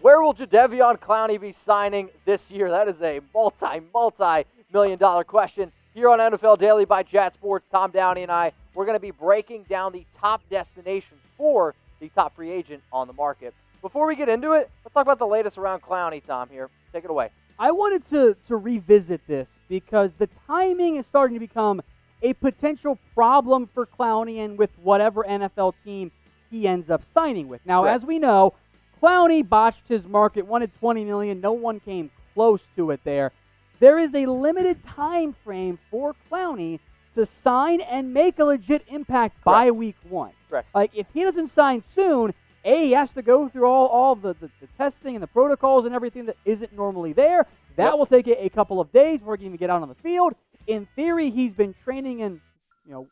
Where will Jadeveon Clowney be signing this year? That is a multi-million-dollar question. Here on NFL Daily by Jat Sports, Tom Downey and I, we're going to be breaking down the top destinations for the top free agent on the market. Before we get into it, let's talk about the latest around Clowney, Tom, here. Take it away. I wanted to revisit this because the timing is starting to become a potential problem for Clowney and with whatever NFL team he ends up signing with. Now, Correct. as we know, Clowney botched his market, wanted $20 million. No one came close to it there. There is a limited time frame for Clowney to sign and make a legit impact by week 1. Correct. Like, if he doesn't sign soon, he has to go through all the testing and the protocols and everything that isn't normally there. That will take a couple of days before he can even get out on the field. In theory, he's been training and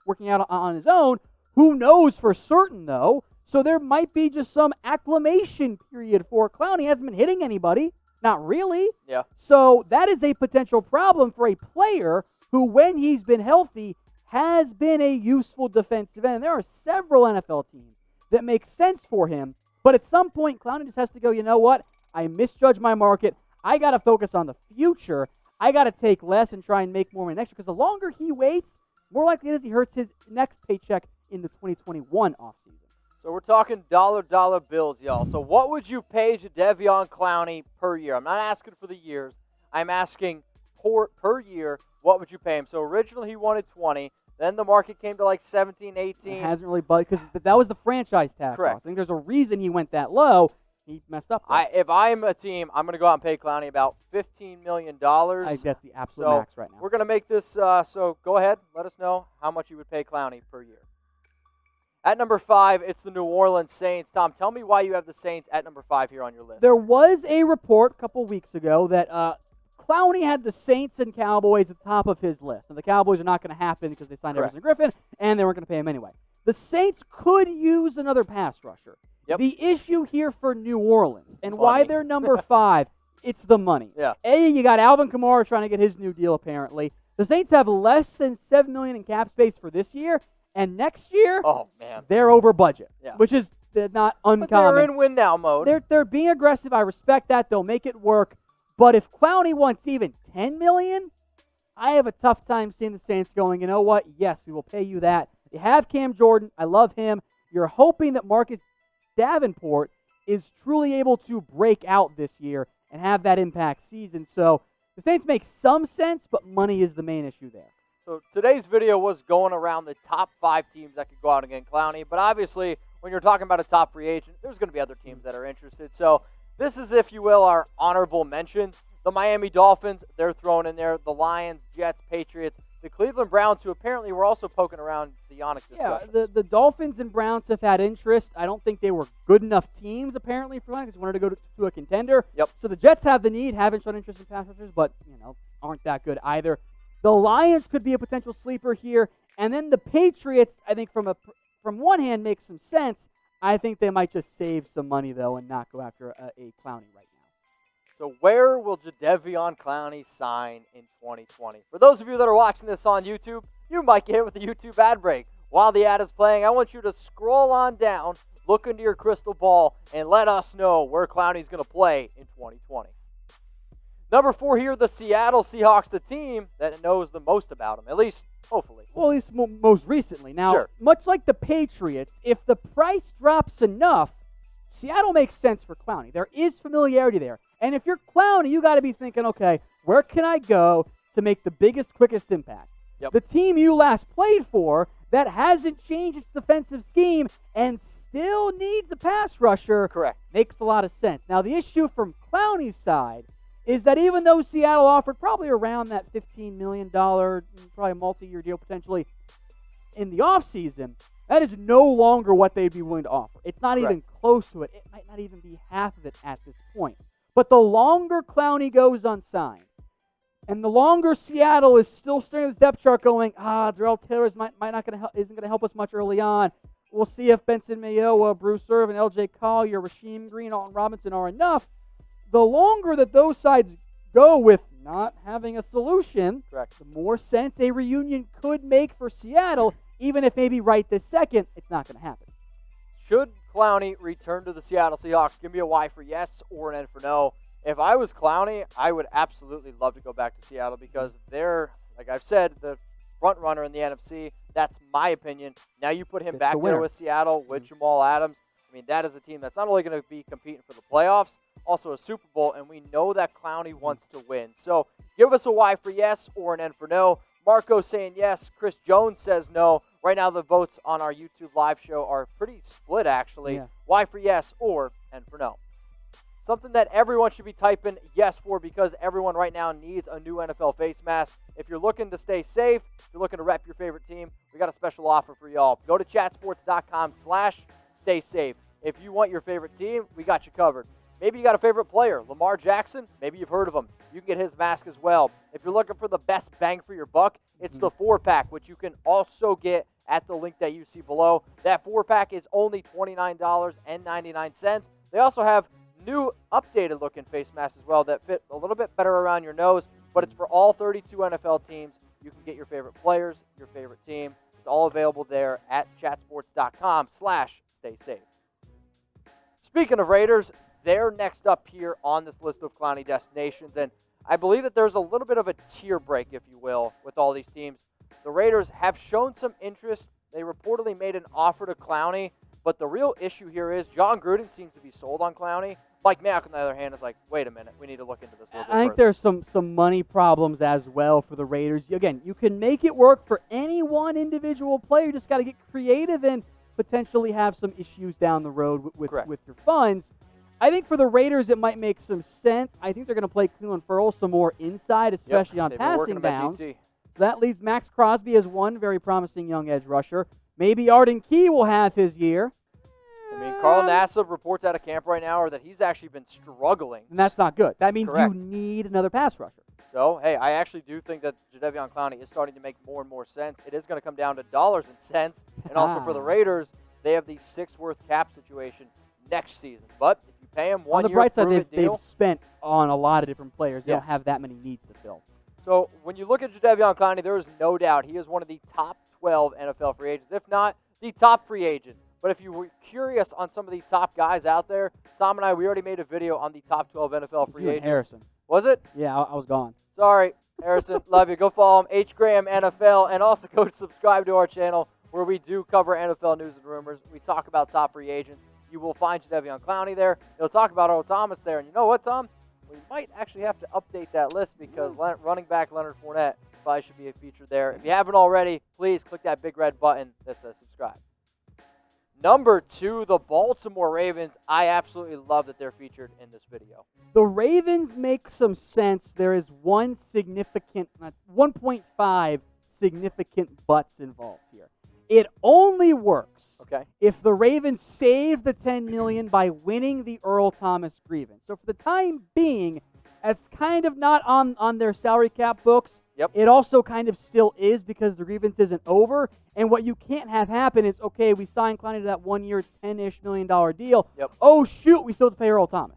working out on his own. Who knows for certain, though? So there might be just some acclimation period for Clowney. He hasn't been hitting anybody. Not really. Yeah. So that is a potential problem for a player who, when he's been healthy, has been a useful defensive end. There are several NFL teams that make sense for him. But at some point, Clowney just has to go, you know what? I misjudged my market. I got to focus on the future. I got to take less and try and make more money next year. Because the longer he waits, more likely it is he hurts his next paycheck in the 2021 offseason. So we're talking dollar bills, y'all. So what would you pay Jadeveon Clowney per year? I'm not asking for the years. I'm asking per year, what would you pay him? So originally he wanted 20. Then the market came to like 17, 18. It hasn't really budged because that was the franchise tag Correct. cost. I think there's a reason he went that low. He messed up. If I'm a team, I'm going to go out and pay Clowney about $15 million. I think that's the absolute max right now. We're going to make this, so go ahead. Let us know how much you would pay Clowney per year. At number 5, it's the New Orleans Saints. Tom, tell me why you have the Saints at number 5 here on your list. There was a report a couple weeks ago that Clowney had the Saints and Cowboys at the top of his list. And the Cowboys are not going to happen because they signed Everson Griffin, and they weren't going to pay him anyway. The Saints could use another pass rusher. Yep. The issue here for New Orleans and why they're number 5, it's the money. Yeah. You got Alvin Kamara trying to get his new deal, apparently. The Saints have less than $7 million in cap space for this year. And next year, they're over budget, which is not uncommon. But they're in win-now mode. They're being aggressive. I respect that. They'll make it work. But if Clowney wants even $10 million, I have a tough time seeing the Saints going, you know what? Yes, we will pay you that. You have Cam Jordan. I love him. You're hoping that Marcus Davenport is truly able to break out this year and have that impact season. So the Saints make some sense, but money is the main issue there. So today's video was going around the top 5 teams that could go out and get Clowney. But obviously, when you're talking about a top free agent, there's going to be other teams that are interested. So this is, if you will, our honorable mentions. The Miami Dolphins, they're thrown in there. The Lions, Jets, Patriots. The Cleveland Browns, who apparently were also poking around the Yannick discussions. Yeah, the Dolphins and Browns have had interest. I don't think they were good enough teams, apparently, for Yannick, because wanted to go to a contender. Yep. So the Jets have the need, haven't shown interest in pass rushers, but aren't that good either. The Lions could be a potential sleeper here. And then the Patriots, I think from one hand, makes some sense. I think they might just save some money, though, and not go after a Clowney right now. So where will Jadeveon Clowney sign in 2020? For those of you that are watching this on YouTube, you might get hit with the YouTube ad break. While the ad is playing, I want you to scroll on down, look into your crystal ball, and let us know where Clowney's going to play in 2020. Number 4 here, the Seattle Seahawks, the team that knows the most about him, at least, hopefully. Well, at least most recently. Now, much like the Patriots, if the price drops enough, Seattle makes sense for Clowney. There is familiarity there. And if you're Clowney, you got to be thinking, okay, where can I go to make the biggest, quickest impact? Yep. The team you last played for that hasn't changed its defensive scheme and still needs a pass rusher makes a lot of sense. Now, the issue from Clowney's side is that even though Seattle offered probably around that $15 million, probably a multi-year deal potentially in the offseason, that is no longer what they'd be willing to offer. It's not even close to it. It might not even be half of it at this point. But the longer Clowney goes unsigned, and the longer Seattle is still staring at this depth chart going, Darrell Taylor isn't going to help us much early on. We'll see if Benson Mayowa, Bruce Irvin, L.J. Collier, Rasheem Green, Alton Robinson are enough. The longer that those sides go with not having a solution, the more sense a reunion could make for Seattle, even if maybe right this second, it's not going to happen. should Clowney return to the Seattle Seahawks? Give me a Y for yes or an N for no. If I was Clowney, I would absolutely love to go back to Seattle because they're, like I've said, the front runner in the NFC. That's my opinion. Now you put him back there with Seattle, with Jamal Adams. I mean, that is a team that's not only going to be competing for the playoffs, also a Super Bowl, and we know that Clowney wants to win. So give us a Y for yes or an N for no. Marco saying yes. Chris Jones says no. Right now the votes on our YouTube live show are pretty split, actually. Yeah. Y for yes or N for no. Something that everyone should be typing yes for because everyone right now needs a new NFL face mask. If you're looking to stay safe, if you're looking to rep your favorite team, we got a special offer for y'all. Go to chatsports.com/stay safe. If you want your favorite team, we got you covered. Maybe you got a favorite player, Lamar Jackson. Maybe you've heard of him. You can get his mask as well. If you're looking for the best bang for your buck, it's the 4-pack, which you can also get at the link that you see below. That 4-pack is only $29.99. They also have new updated looking face masks as well that fit a little bit better around your nose, but it's for all 32 NFL teams. You can get your favorite players, your favorite team. It's all available there at chatsports.com/stay safe. Speaking of Raiders, they're next up here on this list of Clowney destinations, and I believe that there's a little bit of a tier break, if you will, with all these teams. The Raiders have shown some interest. They reportedly made an offer to Clowney, but the real issue here is John Gruden seems to be sold on Clowney. Mike Mayock, on the other hand, is like, wait a minute, we need to look into this a little bit I think further. there's some money problems as well for the Raiders. Again, you can make it work for any one individual player. You just got to get creative and potentially have some issues down the road with your funds. I think for the Raiders, it might make some sense. I think they're going to play Cleveland Ferrell some more inside, especially on passing downs. So that leaves Max Crosby as one very promising young edge rusher. Maybe Arden Key will have his year. I mean, Carl Nassib reports out of camp right now that he's actually been struggling. And that's not good. That means you need another pass rusher. So, hey, I actually do think that Jadeveon Clowney is starting to make more and more sense. It is going to come down to dollars and cents. And also for the Raiders, they have the six-worth cap situation next season. But if you pay him 1 year, on the bright side, they've spent on a lot of different players. They don't have that many needs to fill. So when you look at Jadeveon Clowney, there is no doubt he is one of the top 12 NFL free agents, if not the top free agent. But if you were curious on some of the top guys out there, Tom and I, we already made a video on the top 12 NFL free agents. Harrison. Was it? Yeah, I was gone. Sorry, Harrison. Love you. Go follow him, H. Graham NFL, and also go subscribe to our channel where we do cover NFL news and rumors. We talk about top free agents. You will find Jadeveon Clowney there. He'll talk about Earl Thomas there. And you know what, Tom? We might actually have to update that list because running back Leonard Fournette probably should be a feature there. If you haven't already, please click that big red button that says subscribe. Number 2, the Baltimore Ravens. I absolutely love that they're featured in this video. The Ravens make some sense. There is 1.5 significant buts involved here. It only works if the Ravens save the $10 million by winning the Earl Thomas grievance. So for the time being, it's kind of not on their salary cap books. It also kind of still is because the grievance isn't over. And what you can't have happen is, okay, we signed Clowney to that 1 year, $10-ish million deal. Oh, shoot, we still have to pay Earl Thomas.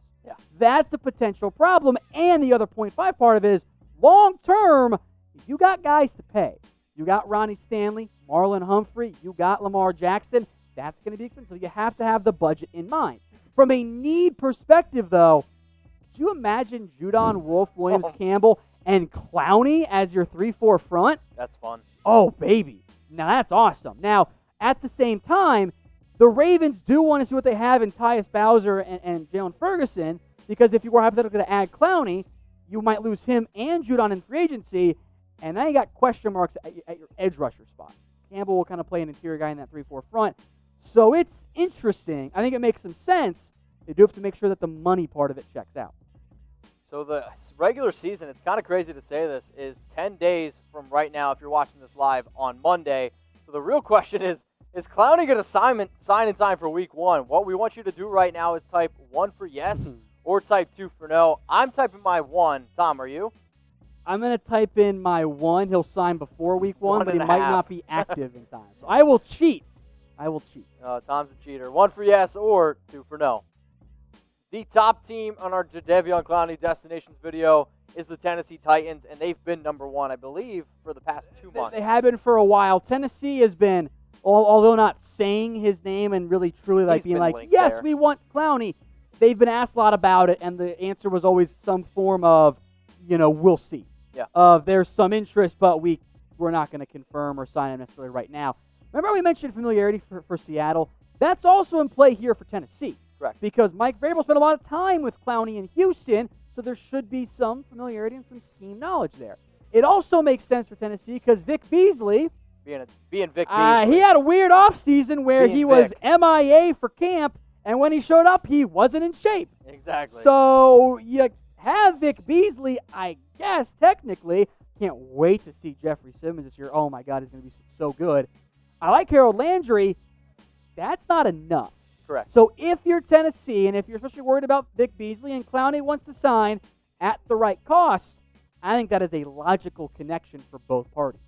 That's a potential problem. And the other 0.5 part of it is, long term, you got guys to pay. You got Ronnie Stanley, Marlon Humphrey, you got Lamar Jackson. That's going to be expensive. You have to have the budget in mind. From a need perspective, though, do you imagine Judon, Wolf, Williams, Campbell, and Clowney as your 3-4 front? That's fun. Oh, baby. Now, that's awesome. Now, at the same time, the Ravens do want to see what they have in Tyus Bowser and Jalen Ferguson, because if you were hypothetically to add Clowney, you might lose him and Judon in free agency, and now you got question marks at your edge rusher spot. Campbell will kind of play an interior guy in that 3-4 front. So it's interesting. I think it makes some sense. They do have to make sure that the money part of it checks out. So the regular season, it's kind of crazy to say this, is 10 days from right now if you're watching this live on Monday. So the real question is Clowney going to sign in time for week 1? What we want you to do right now is type 1 for yes or type 2 for no. I'm typing my 1. Tom, are you? I'm going to type in my 1. He'll sign before week 1, but he might not be active in time. So I will cheat. Tom's a cheater. 1 for yes or 2 for no. The top team on our Jadeveon Clowney Destinations video is the Tennessee Titans, and they've been number 1, I believe, for the past 2 months. They have been for a while. Tennessee has been although not saying his name and really truly like being like, yes, there. we want Clowney, they've been asked a lot about it, and the answer was always some form of, we'll see. Yeah. There's some interest, but we're not going to confirm or sign him necessarily right now. Remember we mentioned familiarity for Seattle? That's also in play here for Tennessee. Correct. Because Mike Vrabel spent a lot of time with Clowney in Houston, so there should be some familiarity and some scheme knowledge there. It also makes sense for Tennessee because Vic Beasley, being Vic Beasley, he had a weird offseason where he was MIA for camp, and when he showed up, he wasn't in shape. Exactly. So you have Vic Beasley, I guess, technically. Can't wait to see Jeffrey Simmons this year. Oh, my God, he's going to be so good. I like Harold Landry. That's not enough. Correct. So if you're Tennessee, and if you're especially worried about Vic Beasley and Clowney wants to sign at the right cost, I think that is a logical connection for both parties.